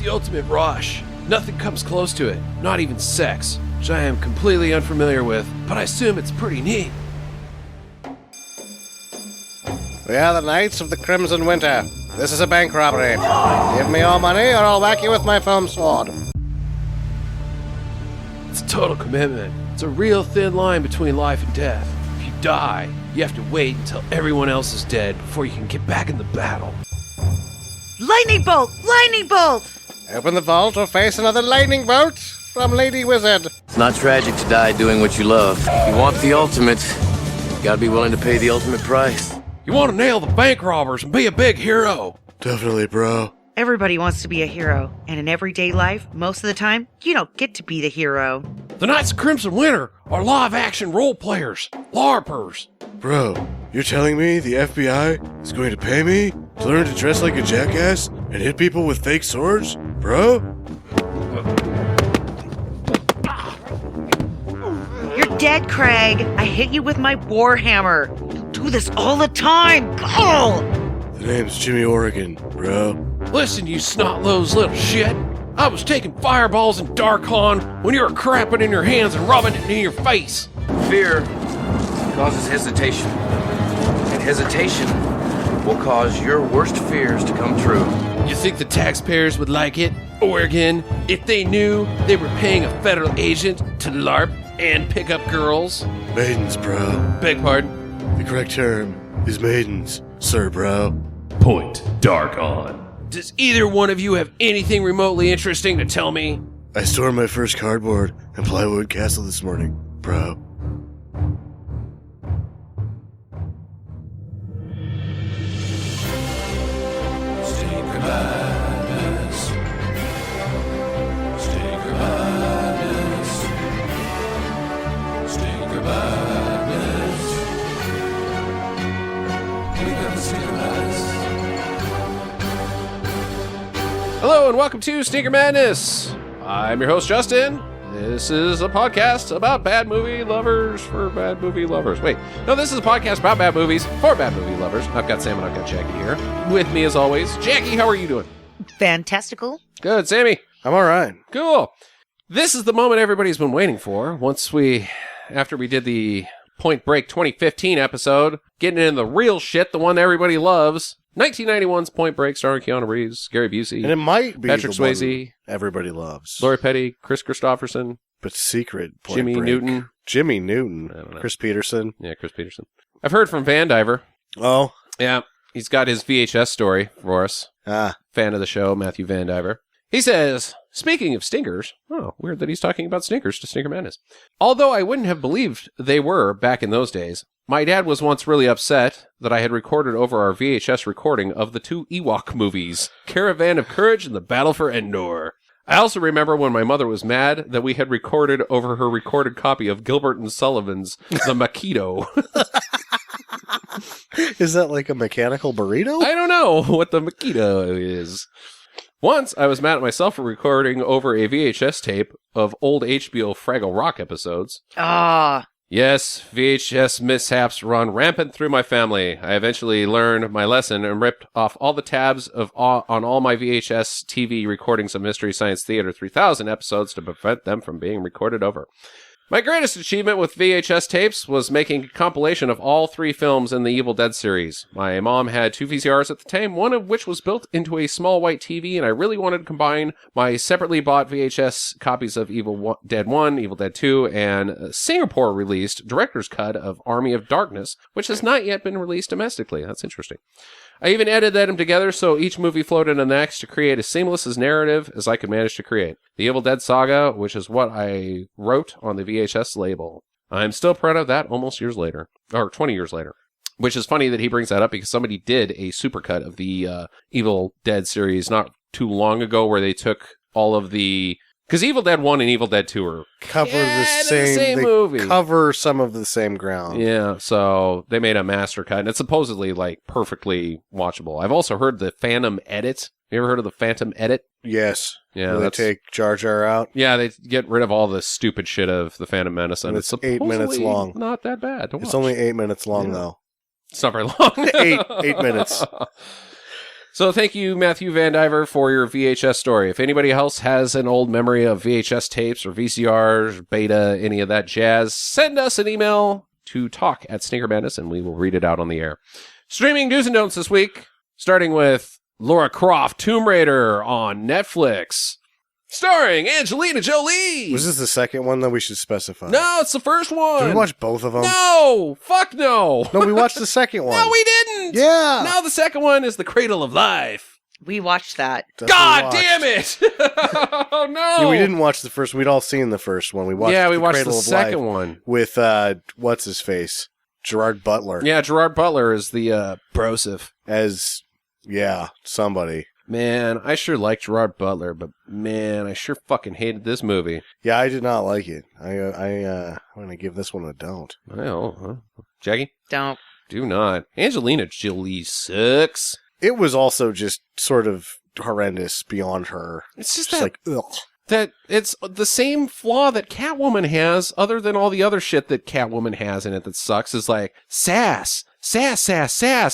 the ultimate rush. Nothing comes close to it, not even sex, which I am completely unfamiliar with, but I assume it's pretty neat. We are the Knights of the Crimson Winter. This is a bank robbery. Give me your money or I'll whack you with my foam sword. It's a total commitment. It's a real thin line between life and death. If you die, you have to wait until everyone else is dead before you can get back in the battle. Lightning bolt! Lightning bolt! Open the vault or face another lightning bolt from Lady Wizard. It's not tragic to die doing what you love. If you want the ultimate, you gotta be willing to pay the ultimate price. You want to nail the bank robbers and be a big hero. Definitely, bro. Everybody wants to be a hero, and in everyday life, most of the time, you don't get to be the hero. The Knights of Crimson Winter are live-action role players, LARPers. Bro, you're telling me the FBI is going to pay me to learn to dress like a jackass and hit people with fake swords? Bro? You're dead, Craig. I hit you with my warhammer. You do this all the time. Go! The name's Jimmy Oregon, bro. Listen, you snot-nosed little shit. I was taking fireballs in Darkon when you were crapping in your hands and rubbing it in your face. Fear causes hesitation, and hesitation will cause your worst fears to come true. You think the taxpayers would like it, Oregon, if they knew they were paying a federal agent to LARP and pick up girls? Maidens, bro. Beg pardon? The correct term is maidens, sir, bro. Point Darkon. Does either one of you have anything remotely interesting to tell me? I stormed my first cardboard and plywood castle this morning, bro. Stinker Madness. Stinker Madness. Stinker Madness. We got the Stinker Madness. Hello and welcome to Stinker Madness. I'm your host, Justin. This is a podcast about bad movie lovers for bad movie lovers. Wait, no, this is a podcast about bad movies for bad movie lovers. I've got Sam and I've got Jackie here. With me as always. Jackie, how are you doing? Fantastical. Good. Sammy? I'm alright. Cool. This is the moment everybody's been waiting for. After we did the Point Break 2015 episode, getting into the real shit, the one everybody loves. 1991's Point Break, starring Keanu Reeves, Gary Busey, And it might be Patrick the one Swayze, everybody loves. Lori Petty, Chris Christopherson, But secret Point Jimmy Break. Newton. Jimmy Newton. I don't know. Chris Peterson. Yeah, Chris Peterson. I've heard from Van Diver. Oh. Yeah, he's got his VHS story for us. Fan of the show, Matthew Van Diver. He says, speaking of stinkers, weird that he's talking about stinkers to Stinker Madness. Although I wouldn't have believed they were back in those days, my dad was once really upset that I had recorded over our VHS recording of the two Ewok movies, Caravan of Courage and The Battle for Endor. I also remember when my mother was mad that we had recorded over her recorded copy of Gilbert and Sullivan's The Makito. Is that like a mechanical burrito? I don't know what the Makito is. Once, I was mad at myself for recording over a VHS tape of old HBO Fraggle Rock episodes. Ah. Yes, VHS mishaps run rampant through my family. I eventually learned my lesson and ripped off all the tabs on all my VHS TV recordings of Mystery Science Theater 3000 episodes to prevent them from being recorded over. My greatest achievement with VHS tapes was making a compilation of all 3 films in the Evil Dead series. My mom had 2 VCRs at the time, one of which was built into a small white TV, and I really wanted to combine my separately bought VHS copies of Evil Dead 1, Evil Dead 2, and Singapore-released director's cut of Army of Darkness, which has not yet been released domestically. That's interesting. I even edited them together so each movie flowed into the next to create as seamless as narrative as I could manage to create. The Evil Dead saga, which is what I wrote on the VHS label. I'm still proud of that almost years later, or 20 years later. Which is funny that he brings that up because somebody did a supercut of the Evil Dead series not too long ago where they took all of the... Because Evil Dead 1 and Evil Dead 2 are cover the same movie. Cover some of the same ground. Yeah, so they made a master cut, and it's supposedly like perfectly watchable. I've also heard the Phantom Edit. You ever heard of the Phantom Edit? Yes. Yeah, they take Jar Jar out. Yeah, they get rid of all the stupid shit of the Phantom Menace, and it's 8 minutes long. Not that bad to watch. It's only 8 minutes long, though. It's not very long. 8 minutes. So thank you, Matthew Van Diver, for your VHS story. If anybody else has an old memory of VHS tapes or VCRs, beta, any of that jazz, send us an email to talk@Stinker Madness, and we will read it out on the air. Streaming do's and don'ts this week, starting with Lara Croft Tomb Raider on Netflix, starring Angelina Jolie. Was this the second one that we should specify? No, it's the first one. Did we watch both of them? No, fuck no. No, we watched the second one. No, we didn't. Yeah. Now the second one is the Cradle of Life. We watched that. That's God what we damn watched. it! Oh no! Yeah, we didn't watch the first. We'd all seen the first one. We watched. Yeah, we the watched Cradle the of second Life one with what's his face, Gerard Butler. Yeah, Gerard Butler is the brosif. As somebody. Man, I sure like Gerard Butler, but man, I sure fucking hated this movie. Yeah, I did not like it. I'm gonna give this one a don't. I know, huh? Jackie? Don't. Do not. Angelina Jolie sucks. It was also just sort of horrendous beyond her. It's just Just that, like, ugh. that it's the same flaw that Catwoman has, other than all the other shit that Catwoman has in it that sucks, is like sass,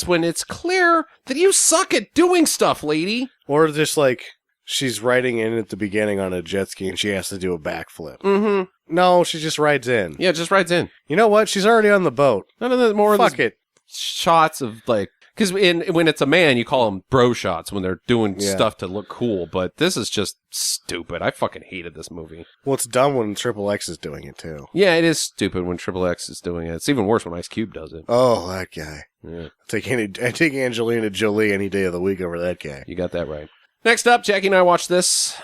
when it's clear that you suck at doing stuff, lady. Or just like she's riding in at the beginning on a jet ski and she has to do a backflip. Mm-hmm. No, she just rides in. Yeah, just rides in. You know what? She's already on the boat. None of the more Fuck of these it. shots of like, because when it's a man, you call them bro shots when they're doing Yeah. stuff to look cool. But this is just stupid. I fucking hated this movie. Well, it's dumb when Triple X is doing it too. Yeah, it is stupid when Triple X is doing it. It's even worse when Ice Cube does it. Oh, that guy. Yeah, I take Angelina Jolie any day of the week over that guy. you got that right. Next up, Jackie and I watched this.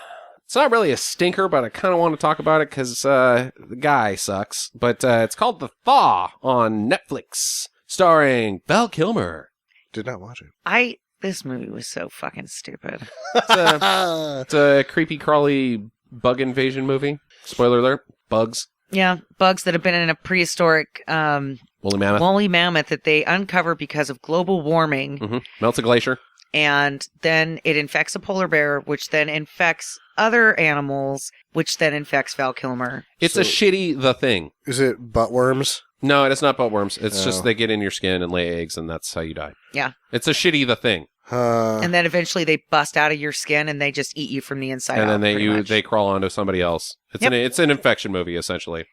It's not really a stinker, but I kind of want to talk about it because the guy sucks. But it's called The Thaw on Netflix, starring Val Kilmer. Did not watch it. This movie was so fucking stupid. It's a creepy, crawly bug invasion movie. Spoiler alert, bugs. Yeah, bugs that have been in a prehistoric Woolly mammoth. woolly mammoth that they uncover because of global warming. Mm-hmm. Melts a glacier. And then it infects a polar bear, which then infects other animals, which then infects Val Kilmer. It's a shitty The Thing. Is it buttworms? No, it's not buttworms. It's Oh. just they get in your skin and lay eggs, and that's how you die. Yeah. It's a shitty The Thing. And then eventually they bust out of your skin and they just eat you from the inside And out. then pretty much. they crawl onto somebody else. Yep. It's an infection movie, essentially.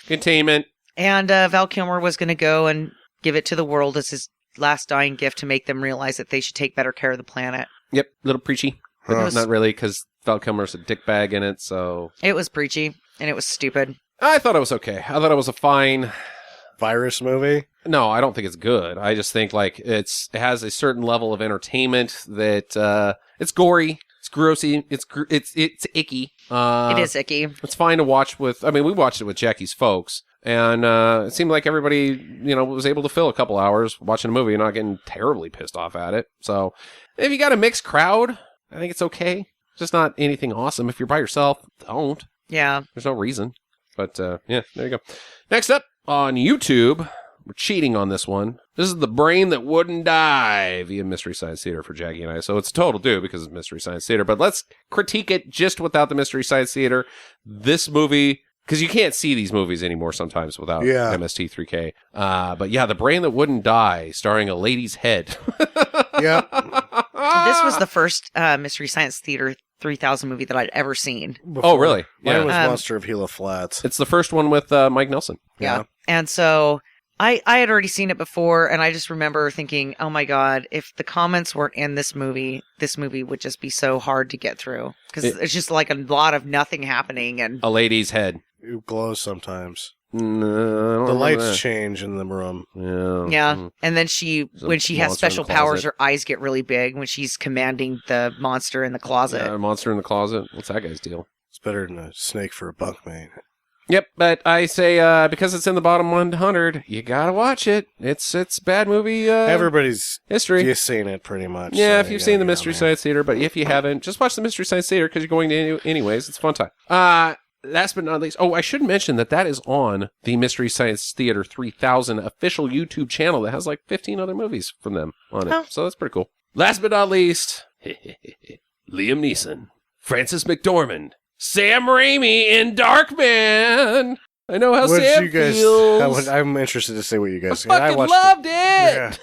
Containment. And Val Kilmer was going to go and give it to the world as his last dying gift to make them realize that they should take better care of the planet. Yep, little preachy. But Huh. not really, because Val Kilmer's a dickbag in it, so... It was preachy and it was stupid. I thought it was okay. I thought it was a fine... Virus movie? No, I don't think it's good. I just think like it has a certain level of entertainment that it's gory, it's grossy, it's icky. It is icky. It's fine to watch with. I mean, we watched it with Jackie's folks, and it seemed like everybody was able to fill a couple hours watching a movie and not getting terribly pissed off at it. So if you got a mixed crowd, I think it's okay. It's just not anything awesome. If you're by yourself, don't. Yeah. There's no reason. But yeah, there you go. Next up on YouTube, we're cheating on this one. This is The Brain That Wouldn't Die via Mystery Science Theater for Jackie and I. So it's a total do because it's Mystery Science Theater. But let's critique it just without the Mystery Science Theater. This movie, because you can't see these movies anymore sometimes without MST3K. But yeah, The Brain That Wouldn't Die, starring a lady's head. Yeah. This was the first Mystery Science Theater 3000 movie that I'd ever seen. Oh, really? Mine Yeah. was Monster of Gila Flats. It's the first one with Mike Nelson. Yeah. And so I had already seen it before, and I just remember thinking, oh my God, if the comments weren't in this movie would just be so hard to get through. Because it's just like a lot of nothing happening. And A lady's head. It glows sometimes. No, I don't The remember lights that. change in the room. Yeah. yeah. And then when she has monster in special the powers, closet. her eyes get really big when she's commanding the monster in the closet. Yeah, Monster in the Closet. What's that guy's deal? It's better than a snake for a bunkmate. Yep, but I say because it's in the bottom 100, you gotta watch it. It's bad movie Everybody's history. you've seen it pretty much. Yeah, so if you you've gotta seen the get Mystery on there. Science Theater, but if you haven't, just watch the Mystery Science Theater because you're going to anyways. It's a fun time. Last but not least, I should mention that is on the Mystery Science Theater 3000 official YouTube channel that has like 15 other movies from them on it. Oh. So that's pretty cool. Last but not least, Liam Neeson, Frances McDormand, Sam Raimi in Darkman. I know how What Sam you guys? feels. I'm interested to see what you guys. I fucking loved it.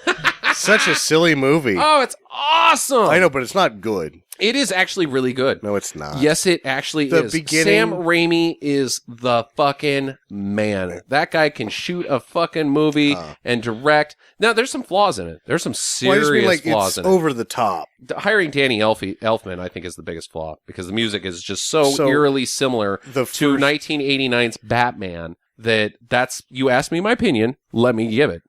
Yeah. such a silly movie. Oh, it's awesome. I know, but it's not good. It is actually really good. No, it's not. Yes, it actually The is. beginning- Sam Raimi is the fucking man. That guy can shoot a fucking movie and direct. Now, there's some flaws in it. There's some Well, I just serious mean, like, flaws it's in it. over the top. Hiring Danny Elfman, I think, is the biggest flaw because the music is just so So, eerily similar the to first- 1989's Batman that's you asked me my opinion, let me give it.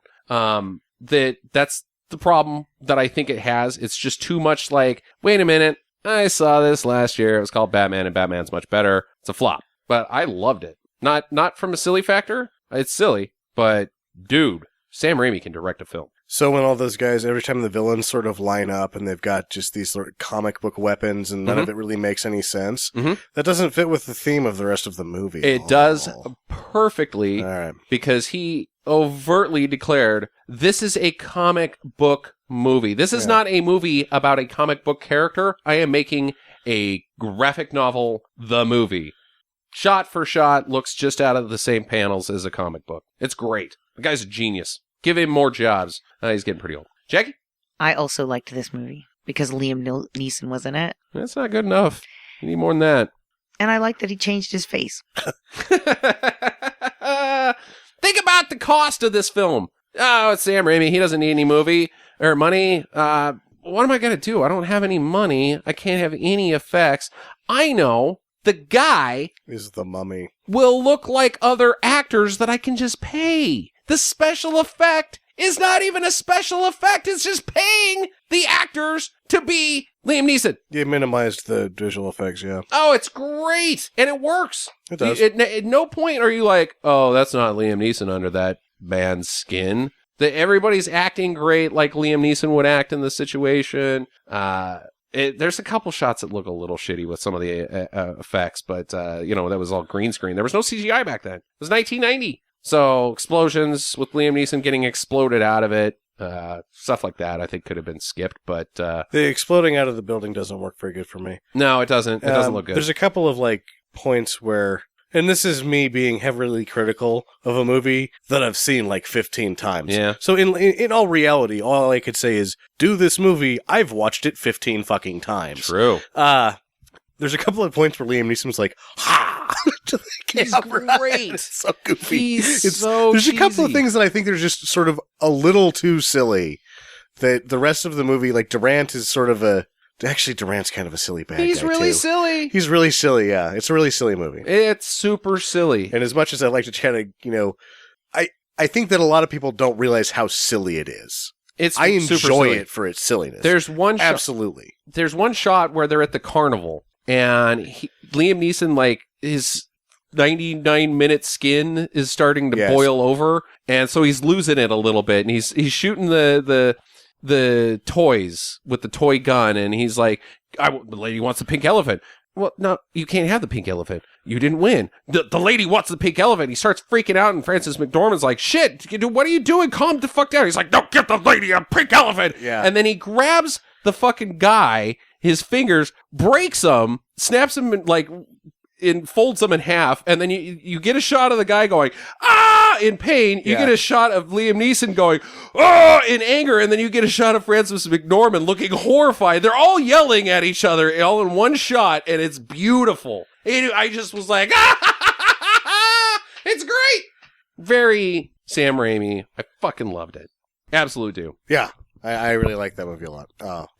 That's the problem that I think it has. It's just too much like, wait a minute, I saw this last year. It was called Batman, and Batman's much better. It's a flop, but I loved it. Not from a silly factor. It's silly, but dude, Sam Raimi can direct a film. So when all those guys, every time the villains sort of line up and they've got just these sort of comic book weapons and none of it really makes any sense, that doesn't fit with the theme of the rest of the movie. It does perfectly All right. because he overtly declared this is a comic book movie. This is not a movie about a comic book character. I am making a graphic novel, the movie. Shot for shot, looks just out of the same panels as a comic book. It's great. The guy's a genius. Give him more jobs. He's getting pretty old. Jackie? I also liked this movie because Liam Neeson was in it. That's not good enough. You need more than that. And I like that he changed his face. Think about the cost of this film. Oh, it's Sam Raimi. He doesn't need any movie or money. What am I going to do? I don't have any money. I can't have any effects. I know the guy Is the Mummy. will look like other actors that I can just pay. The special effect is not even a special effect. It's just paying the actors to be Liam Neeson. You minimized the visual effects, yeah. Oh, it's great. And it works. It does. At no point are you like, oh, that's not Liam Neeson under that man's skin. Everybody's acting great like Liam Neeson would act in the situation. There's a couple shots that look a little shitty with some of the effects, but, that was all green screen. There was no CGI back then. It was 1990. So explosions with Liam Neeson getting exploded out of it, stuff like that, I think could have been skipped, but... The exploding out of the building doesn't work very good for me. No, it doesn't. It doesn't look good. There's a couple of, points where... And this is me being heavily critical of a movie that I've seen 15 times. Yeah. So in all reality, all I could say is, do this movie, I've watched it 15 fucking times. True. There's a couple of points where Liam Neeson's like, ha! to the He's camera. great. It's so goofy. He's so There's a couple of cheesy. things that I think they're just sort of a little too silly. That the rest of the movie, Durant is sort of a... Actually, Durant's kind of a silly bad He's guy, really too. silly. He's really silly, yeah. It's a really silly movie. It's super silly. And as much as I like to kind of, I think that a lot of people don't realize how silly it is. I super enjoy silly. it for its silliness. There's one shot. Absolutely. There's one shot where they're at the carnival, and Liam Neeson, his 99-minute skin is starting to Yes. boil over, and so he's losing it a little bit, and he's shooting the toys with the toy gun, and he's like, the lady wants the pink elephant. Well, no, you can't have the pink elephant. You didn't win. The lady wants the pink elephant. He starts freaking out, and Francis McDormand's like, shit, what are you doing? Calm the fuck down. He's like, no, get the lady a pink elephant. Yeah. And then he grabs the fucking guy, his fingers, breaks him, snaps him, folds them in half, and then you get a shot of the guy going, ah, in pain. You Yeah. get a shot of Liam Neeson going, ah, in anger, and then you get a shot of Francis McDormand looking horrified. They're all yelling at each other all in one shot, and it's beautiful. I just was like, ah, it's great. Very Sam Raimi. I fucking loved it. Absolutely do. Yeah. I really like that movie a lot.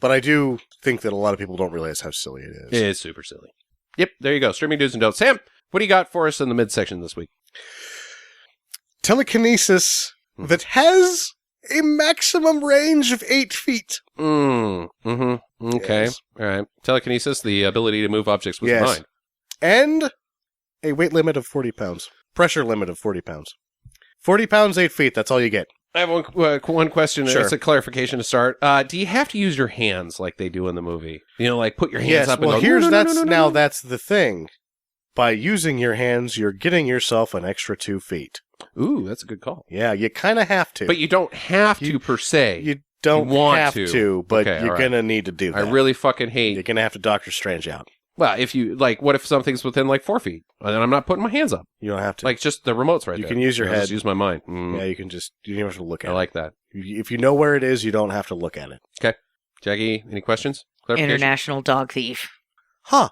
But I do think that a lot of people don't realize how silly it is. It's super silly. Yep, there you go. Streaming do's and don'ts. Sam, what do you got for us in the midsection this week? Telekinesis that has a maximum range of 8 feet. Mm-hmm. Okay. Yes. All right. Telekinesis, the ability to move objects with Yes. the mind. And a weight limit of 40 pounds. Pressure limit of 40 pounds. 40 pounds, 8 feet. That's all you get. I have one question. Sure. It's a clarification to start. Do you have to use your hands like they do in the movie? Put your hands Yes, up well, and go, here's no, no, no, no, no, no. that's the thing. By using your hands, you're getting yourself an extra 2 feet. Ooh, that's a good call. Yeah, you kind of have to. But you don't have to, You- per se. You don't want have to. to, but Okay, you're all right. going to need to do I that. really fucking hate... You're going to have to Doctor Strange out. Well, if you like, what if something's within like 4 feet, and then I'm not putting my hands up? You don't have to. Like just the remote's right You there. can use your I'll head. Just use my mind. Mm. Yeah, you don't have to look at I it. like that. If you know where it is, you don't have to look at it. Okay, Jackie, any questions? Clarification? International dog thief. Huh.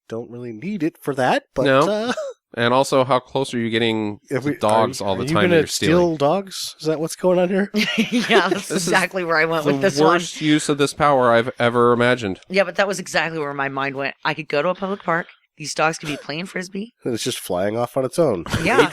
Don't really need it for that, but No. And also, how close are you getting to dogs all the time? Are you that you're gonna steal dogs? Is that what's going on here? Yeah, that's This is exactly where I went with The this one. worst use of this power I've ever imagined. Yeah, but that was exactly where my mind went. I could go to a public park. These dogs could be playing frisbee. It's just flying off on its own. Yeah.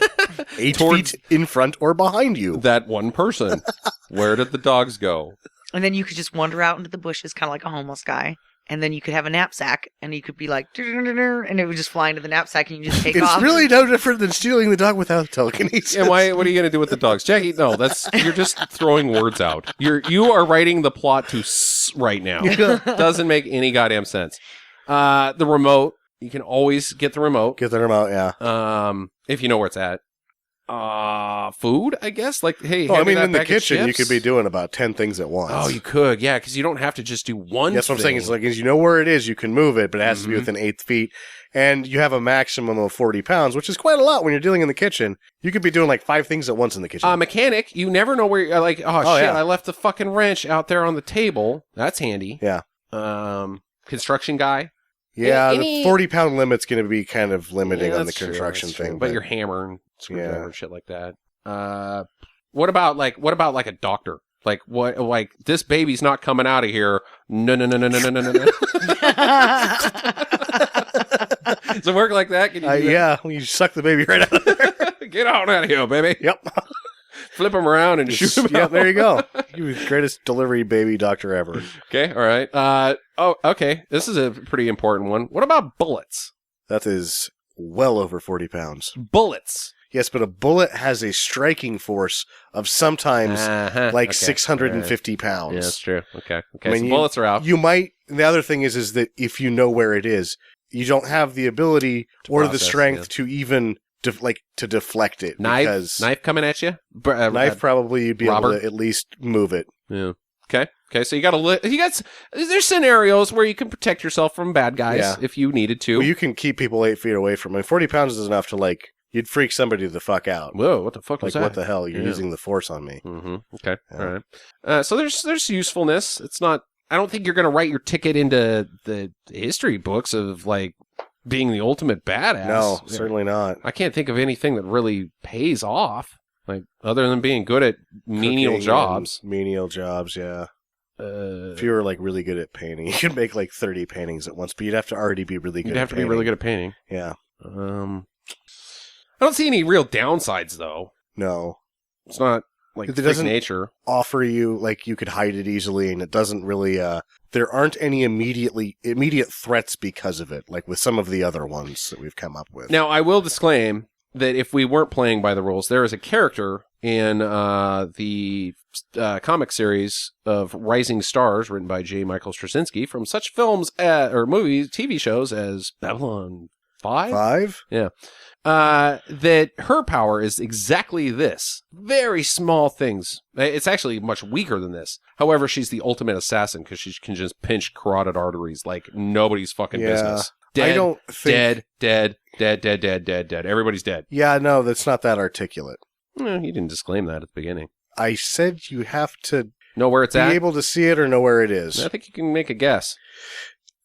8 Towards- feet in front or behind you. That one person. Where did the dogs go? And then you could just wander out into the bushes, kind of like a homeless guy. And then you could have a knapsack, and you could be like, and it would just fly into the knapsack, and you just take It's off. really no different than stealing the dog without telekinesis. And why? What are you going to do with the dogs, Jackie? No, you're just throwing words out. You are writing the plot to right now. Doesn't make any goddamn sense. The remote. You can always get the remote. Get the remote, yeah. If you know where it's at. Food, I guess. Like, hey, Well, I hand me mean, that in the bag of kitchen, you chips. could be doing about 10 things at once. Oh, you could, yeah, because you don't have to just do one. That's what I'm saying. thing. It's like, as you know where it is, you can move it, but it has to be Mhm. within 8 feet. And you have a maximum of 40 pounds, which is quite a lot when you're dealing in the kitchen. You could be doing like 5 things at once in the kitchen. Mechanic, you never know where you're like, oh shit, yeah. I left the fucking wrench out there on the table. That's handy. Yeah. Construction guy. yeah, any- the 40-pound limit's going to be kind of limiting Yeah, on the that's true, construction that's true. thing. But your hammer and screwdriver Yeah. and shit like that. What about like a doctor? Like what? Like this baby's not coming out of here. No. Does it work like that? Can you do that? yeah, you suck the baby right out of there. Get on out of here, baby. Yep. Flip him around and shoot him. Yep, out. there you go. You're the greatest delivery baby doctor ever. Okay, all right. Okay. This is a pretty important one. What about bullets? That is well over 40 pounds. Bullets. Yes, but a bullet has a striking force of sometimes like 650 pounds. Yeah, that's true. Okay. I mean, so bullets are out. You might. The other thing is that if you know where it is, you don't have the ability To or the process, strength yeah. to even to deflect it. Knife because coming at you. knife probably you'd be able Robert? to at least move it. Yeah. Okay. So you got there's scenarios where you can protect yourself from bad guys Yeah. if you needed to. Well, you can keep people 8 feet away from it. 40 pounds is enough to like you'd freak somebody the fuck out. Whoa! What the fuck was Like that? what the hell? You're Yeah. using the force on me. Mm-hmm. Okay. Yeah. All right. So there's usefulness. It's not. I don't think you're going to write your ticket into the history books of like being the ultimate badass. No, Yeah. certainly not. I can't think of anything that really pays off, like other than being good at menial Cooking jobs. and menial jobs, yeah. If you were like really good at painting, you could make like 30 paintings at once, but you'd have to already be really good You'd at have to painting. be really good at painting. Yeah. I don't see any real downsides though. No. It's not like It freak doesn't- nature. Offer you like you could hide it easily and it doesn't really there aren't any immediate threats because of it, like with some of the other ones that we've come up with. Now, I will disclaim that if we weren't playing by the rules, there is a character in the comic series of Rising Stars, written by J. Michael Straczynski, from such films or movies, TV shows as Babylon 5? 5? Yeah. That her power is exactly this. Very small things. It's actually much weaker than this. However, she's the ultimate assassin because she can just pinch carotid arteries like nobody's fucking Yeah. business. Dead, I don't think dead. Everybody's dead. Yeah, no, that's not that articulate. You didn't disclaim that at the beginning. I said you have to Know where it's be at? able to see it or know where it is. I think you can make a guess.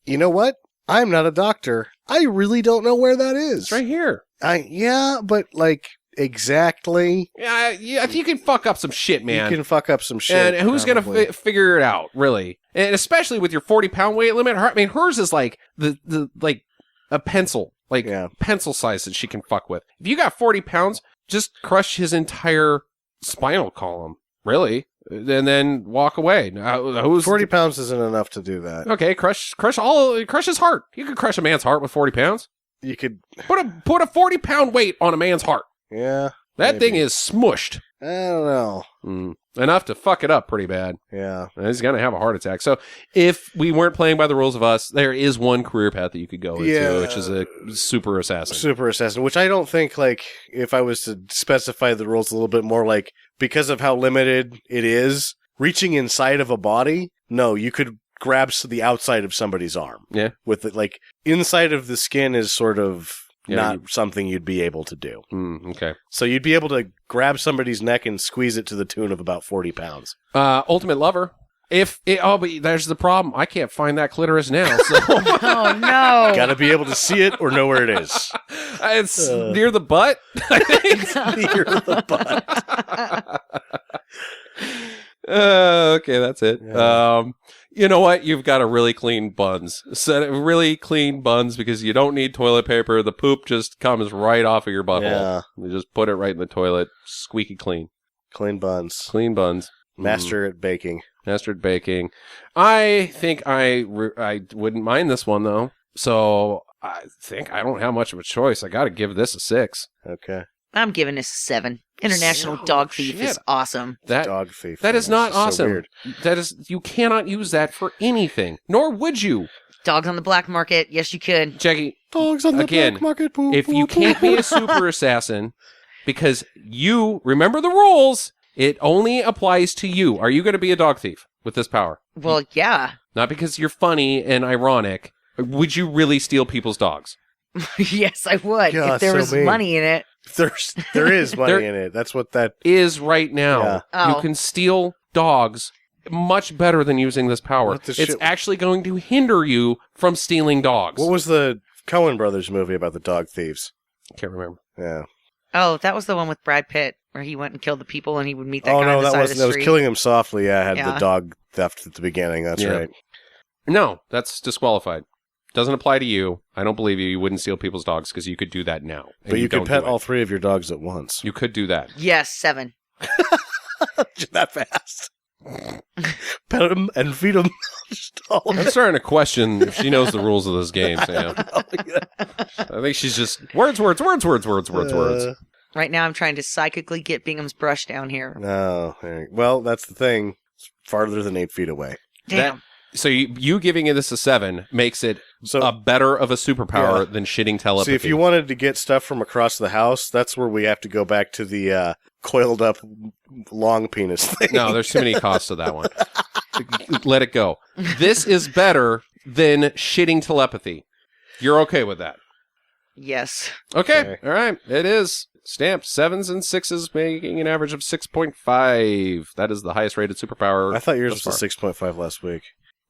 You know what? I'm not a doctor. I really don't know where that is. It's right here. Yeah, but like exactly. Yeah, I think you can fuck up some shit, man. You can fuck up some shit. And who's probably. going to figure it out, really? And especially with your 40-pound weight limit. I mean, hers is like the like a pencil, like Yeah. pencil size that she can fuck with. If you got 40 pounds, just crush his entire spinal column, really, and then walk away. Now, who's 40 pounds isn't enough to do that. Okay, crush his heart. You could crush a man's heart with 40 pounds. You could, Put a 40-pound weight on a man's heart. yeah. That maybe. thing is smushed. I don't know. Enough to fuck it up pretty bad. Yeah. And he's going to have a heart attack. So if we weren't playing by the rules of us, there is one career path that you could go into, Yeah. which is a super assassin. Super assassin, which I don't think, like, if I was to specify the rules a little bit more, like, because of how limited it is, reaching inside of a body, no, you could grabs the outside of somebody's arm. Yeah. With it, like, inside of the skin is sort of Yeah, not something you'd be able to do. Okay. So you'd be able to grab somebody's neck and squeeze it to the tune of about 40 pounds. Ultimate Lover. But there's the problem. I can't find that clitoris now. So Oh no! Got to be able to see it or know where it is. it's near the butt. I think. Near the butt. Okay, that's it. Yeah. You know what? You've got to really clean buns. Really clean buns because you don't need toilet paper. The poop just comes right off of your butthole. Yeah. You just put it right in the toilet. Squeaky clean. Clean buns. Clean buns. Master at baking. Master at baking. I think I wouldn't mind this one, though. So I think I don't have much of a choice. I got to give this a 6. Okay. I'm giving this a 7. International Oh, Dog Thief shit. is awesome. Dog thief. That is not so awesome. weird. That is, you cannot use that for anything. Nor would you. Dogs on the black market. Yes, you could. Jackie, Dogs on the Again, black market. Boo, if boo, you boo, can't be boo. a super assassin because you remember the rules, it only applies to you. Are you going to be a dog thief with this power? Well, yeah. Not because you're funny and ironic. Would you really steal people's dogs? Yes, I would. God, if there so was mean. money in it. There is money There- in it. That's what that. Is right now. Yeah. Oh. You can steal dogs much better than using this power. What the It's shit? actually going to hinder you from stealing dogs. What was the Coen Brothers movie about the dog thieves? Can't remember. Yeah. Oh, that was the one with Brad Pitt where he went and killed the people and he would meet that Oh guy no, on the that side was of the was street. Killing Him Softly. Yeah, had Yeah. the dog theft at the beginning. That's Yeah. right. No, that's disqualified. Doesn't apply to you. I don't believe you. You wouldn't steal people's dogs because you could do that now. and But you could don't pet do it. all 3 of your dogs at once. You could do that. Yes, 7. That fast. Pet them and feed them. I'm starting to question if she knows the rules of this game, Sam. I think she's just words. Right now I'm trying to psychically get Bingham's brush down here. No. Well, that's the thing. It's farther than 8 feet away. Damn. So you giving this a 7 makes it So a better of a superpower Yeah. than shitting telepathy. see, if you wanted to get stuff from across the house, that's where we have to go back to the coiled up long penis thing. No, there's too many costs to that one. Let it go. This is better than shitting telepathy. You're okay with that? Yes. Okay. Okay. All right. It is stamped 7s and 6s, making an average of 6.5. That is the highest rated superpower. I thought yours thus was far. a 6.5 last week.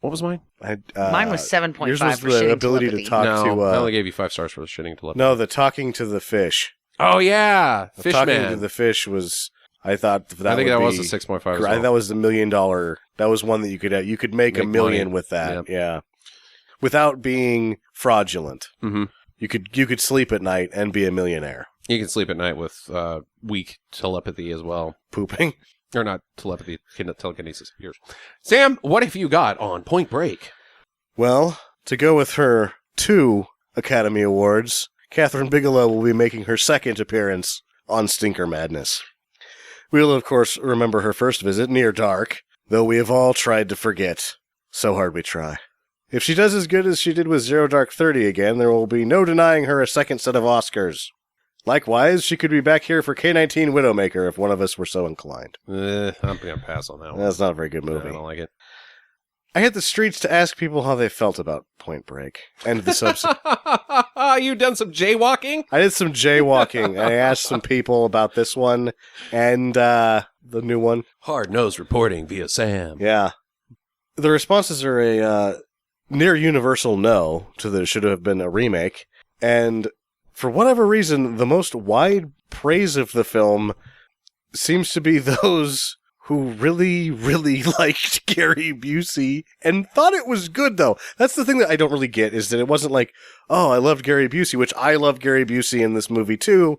What was mine? Mine was 7.5 yours was for the shitting ability telepathy. to talk No, to. I only gave you 5 stars for the shitting telepathy. No, the talking to the fish. Oh yeah, The talking to Fishman. the fish was. I thought that I think would that was be- a 6.5. As I well. that was the $1 million. That was one that you could make Make $1 million money. with that. Yep. Yeah, without being fraudulent. Mm-hmm. You could sleep at night and be a millionaire. You can sleep at night with weak telepathy as well. Pooping. Or not telepathy, telekinesis. Yours. Sam, what have you got on Point Break? Well, to go with her 2 Academy Awards, Kathryn Bigelow will be making her 2nd appearance on Stinker Madness. We'll, of course, remember her first visit, Near Dark, though we have all tried to forget. So hard we try. If she does as good as she did with Zero Dark 30 again, there will be no denying her a 2nd set of Oscars. Likewise, she could be back here for K-19 Widowmaker if one of us were so inclined. I'm going to pass on that one. That's not a very good I movie. don't like it. I hit the streets to ask people how they felt about Point Break and the subsequent. You done some jaywalking? I did some jaywalking. I asked some people about this one and the new one. Hard nose reporting via Sam. Yeah. The responses are a near universal no to that it should have been a remake. And for whatever reason, the most wide praise of the film seems to be those who really, really liked Gary Busey and thought it was good, though. That's the thing that I don't really get, is that it wasn't like, oh, I loved Gary Busey, which I love Gary Busey in this movie, too.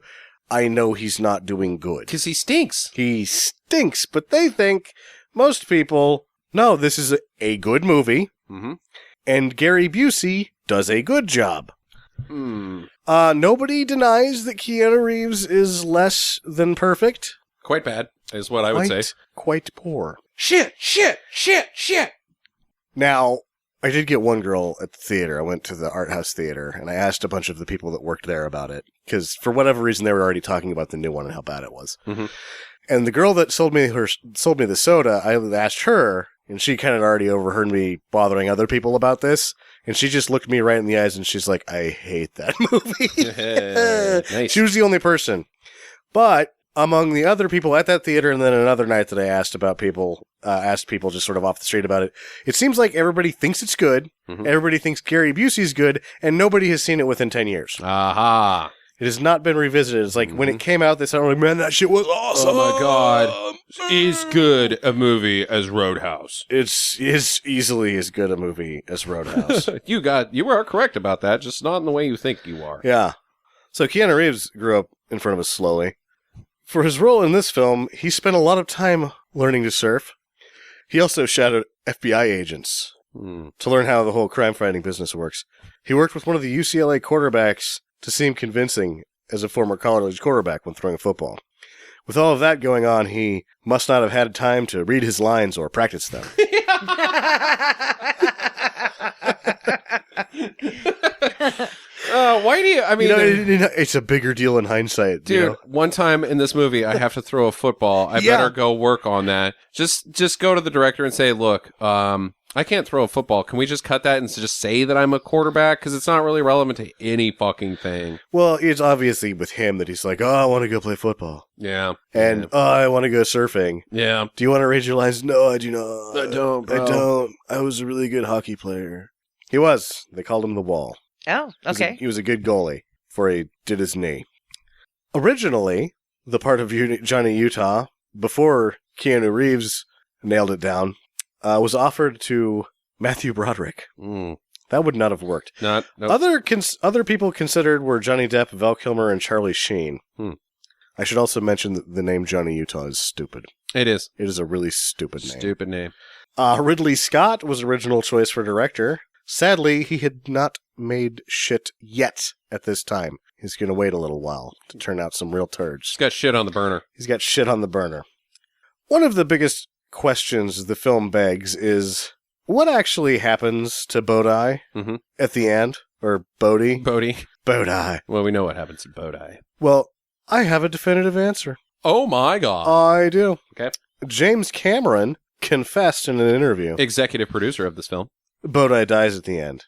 I know he's not doing good. Because he stinks. He stinks, but they think, most people, no, this is a good movie, Mm-hmm. and Gary Busey does a good job. Hmm. Nobody denies that Keanu Reeves is less than perfect. Quite bad, is what I would say. Quite poor. Shit! Now, I did get one girl at the theater. I went to the art house theater, and I asked a bunch of the people that worked there about it, because for whatever reason, they were already talking about the new one and how bad it was. Mhm. And the girl that sold me the soda, I asked her, And she kind of already overheard me bothering other people about this. And she just looked me right in the eyes and she's like, I hate that movie. Nice. She was the only person. But among the other people at that theater, and then another night that I asked people just sort of off the street about it, it seems like everybody thinks it's good. Mhm. Everybody thinks Gary Busey's good, and nobody has seen it within 10 years. Aha. It has not been revisited. It's like when it came out, they said, "Oh man, that shit was awesome." Oh my God. Is good a movie as Roadhouse. It's easily as good a movie as Roadhouse. You are correct about that, just not in the way you think you are. Yeah. So Keanu Reeves grew up in front of us slowly. For his role in this film, he spent a lot of time learning to surf. He also shadowed FBI agents to learn how the whole crime fighting business works. He worked with one of the UCLA quarterbacks to seem convincing as a former college quarterback when throwing a football. With all of that going on, he must not have had time to read his lines or practice them. Why do you? I mean, It's a bigger deal in hindsight, dude. you know? One time in this movie, I have to throw a football. I Yeah. better go work on that. Just go to the director and say, "Look, I can't throw a football. Can we just cut that and just say that I'm a quarterback? Because it's not really relevant to any fucking thing." Well, it's obviously with him that he's like, "Oh, I want to go play football," Yeah, and "Oh, I want to go surfing." yeah. Do you want to read your lines? No, I do not. I don't, bro. I don't. I was a really good hockey player. He was. They called him the Wall. Oh, okay. He was a good goalie before he did his knee. Originally, the part of Johnny Utah, before Keanu Reeves nailed it down, was offered to Matthew Broderick. That would not have worked. Nope. Other people considered were Johnny Depp, Val Kilmer, and Charlie Sheen. I should also mention that the name Johnny Utah is stupid. It is. It is a really stupid name. Stupid name. Ridley Scott was original choice for director. Sadly, he had not made shit yet at this time. He's going to wait a little while to turn out some real turds. He's got shit on the burner. He's got shit on the burner. One of the biggest questions the film begs is, what actually happens to Bodhi at the end? Or Bodhi? Bodhi. Bodhi. Well, we know what happens to Bodhi. Well, I have a definitive answer. Oh my God. I do. Okay. James Cameron confessed in an interview. Executive producer of this film. Bodhi dies at the end.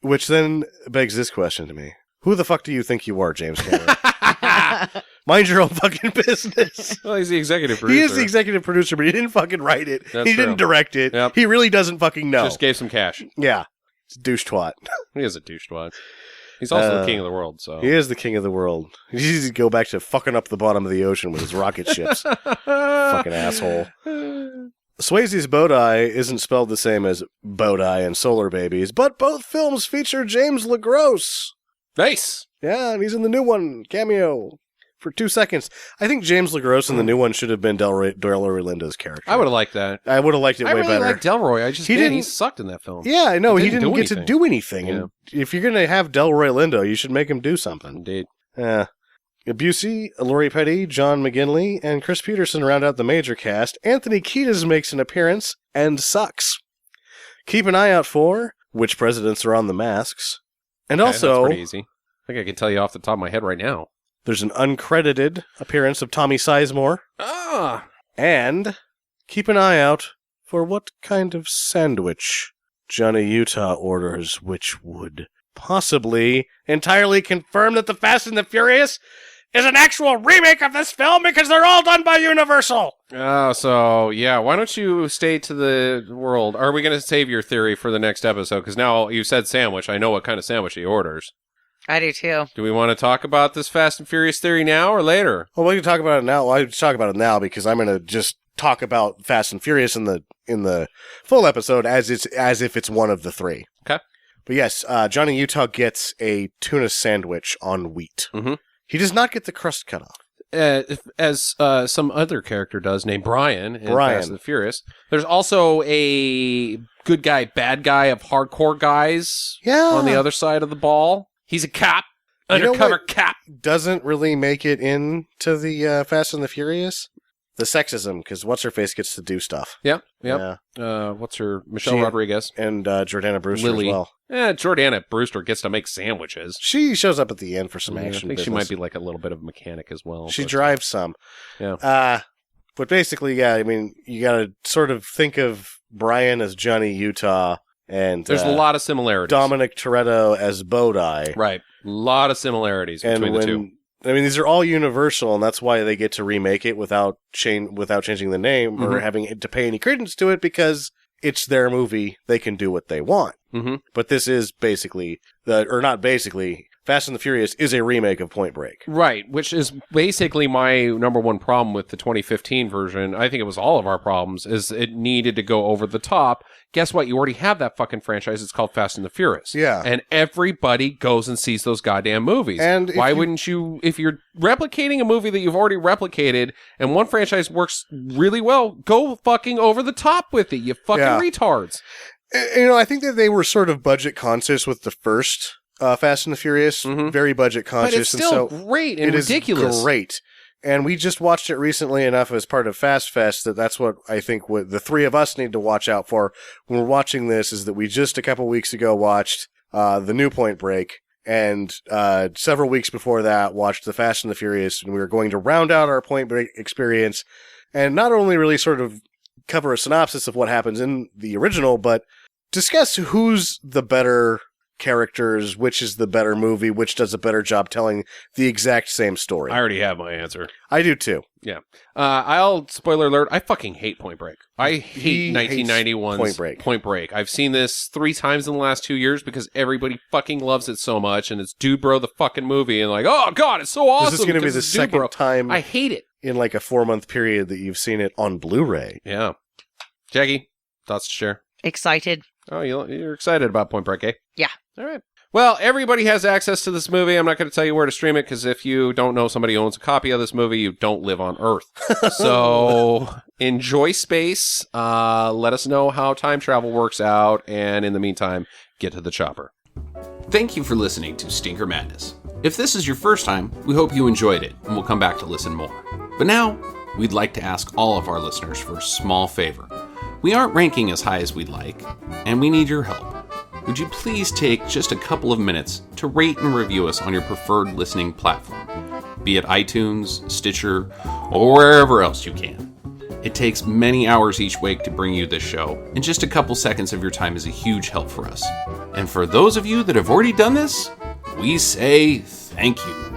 Which then begs this question to me. Who the fuck do you think you are, James Cameron? Mind your own fucking business. Well, he's the executive producer. He is the executive producer, but he didn't fucking write it. That's he true. didn't direct it. Yep. He really doesn't fucking know. Just gave some cash. Yeah. It's a douche twat. He is a douche twat. He's also the king of the world, so. He is the king of the world. He needs to go back to fucking up the bottom of the ocean with his rocket ships. Fucking asshole. Swayze's Bodhi isn't spelled the same as Bodhi and Solar Babies, but both films feature James LaGrosse. Nice. Yeah, and he's in the new one, cameo, for 2 seconds. I think James LaGrosse in the new one should have been Delroy Lindo's character. I would have liked that. I would have liked it way I really better. liked Delroy. I just He he didn't- sucked in that film. Yeah, I know. He didn't do get to anything. do anything. Yeah. And if you're going to have Delroy Lindo, you should make him do something. Indeed. Yeah. Busey, Laurie Petty, John McGinley, and Chris Peterson round out the major cast. Anthony Kiedis makes an appearance and sucks. Keep an eye out for Which Presidents Are on the Masks. And Okay, also, that's pretty easy. I think I can tell you off the top of my head right now. there's an uncredited appearance of Tommy Sizemore. Ah. And keep an eye out for what kind of sandwich Johnny Utah orders, which would possibly entirely confirm that The Fast and the Furious is an actual remake of this film because they're all done by Universal. Oh, so, yeah, why don't you stay to the world? Are we going to save your theory for the next episode? Because now you said sandwich. I know what kind of sandwich he orders. I do too. Do we want to talk about this Fast and Furious theory now or later? Well, we can talk about it now. Well, I can talk about it now because I'm going to just talk about Fast and Furious in the full episode as if it's one of the three. Okay. But yes, Johnny Utah gets a tuna sandwich on wheat. Mm-hmm. He does not get the crust cut off. As some other character does named Brian in Brian. Fast and the Furious. There's also a good guy, bad guy of hardcore guys Yeah. on the other side of the ball. He's a cop, You know undercover what? cop. Doesn't really make it into the Fast and the Furious. The sexism, because what's-her-face gets to do stuff. Yep. Yeah. What's her? Michelle She- Rodriguez. And Jordana Brewster Lily. as well. Jordana Brewster gets to make sandwiches. She shows up at the end for some Yeah, I action think she business. might be like a little bit of a mechanic as well. She but- drives some. Yeah. But basically, yeah, I mean, you got to sort of think of Brian as Johnny Utah and There's a lot of similarities. Dominic Toretto as Bodhi. Right. A lot of similarities And between the two. I mean, these are all Universal, and that's why they get to remake it without changing the name or having to pay any credence to it, because it's their movie. They can do what they want. Mm-hmm. But this is basically, Fast and the Furious is a remake of Point Break. Right, which is basically my number one problem with the 2015 version. I think it was all of our problems, is it needed to go over the top. Guess what? You already have that fucking franchise. It's called Fast and the Furious. Yeah. And everybody goes and sees those goddamn movies. And why wouldn't you, if you're replicating a movie that you've already replicated and one franchise works really well, go fucking over the top with it, you fucking retards. You know, I think that they were sort of budget conscious with the first Fast and the Furious. Very budget conscious. But it's still great and ridiculous. Is great. And we just watched it recently enough as part of Fast Fest that's what I think the three of us need to watch out for when we're watching this, is that we just a couple weeks ago watched the new Point Break, and several weeks before that watched the Fast and the Furious, and we were going to round out our Point Break experience and not only really sort of cover a synopsis of what happens in the original, but discuss who's the better characters, which is the better movie, which does a better job telling the exact same story. I already have my answer. I do too. Yeah. Spoiler alert, I fucking hate Point Break. I hate 1991's Point Break. I've seen this 3 times in the last 2 years because everybody fucking loves it so much, and it's Dude Bro the fucking movie, and like, oh god, it's so awesome. This is going to be the second time I hate it in like a 4-month period that you've seen it on Blu-ray. Yeah. Jackie, thoughts to share? Excited. Oh, you're excited about Point Break, eh? Yeah. All right. Well, everybody has access to this movie. I'm not going to tell you where to stream it, because if you don't know somebody owns a copy of this movie, you don't live on Earth. So enjoy space. Let us know how time travel works out. And in the meantime, get to the chopper. Thank you for listening to Stinker Madness. If this is your first time, we hope you enjoyed it, and we'll come back to listen more. But now, we'd like to ask all of our listeners for a small favor. We aren't ranking as high as we'd like, and we need your help. Would you please take just a couple of minutes to rate and review us on your preferred listening platform, be it iTunes, Stitcher, or wherever else you can. It takes many hours each week to bring you this show, and just a couple seconds of your time is a huge help for us. And for those of you that have already done this, we say thank you.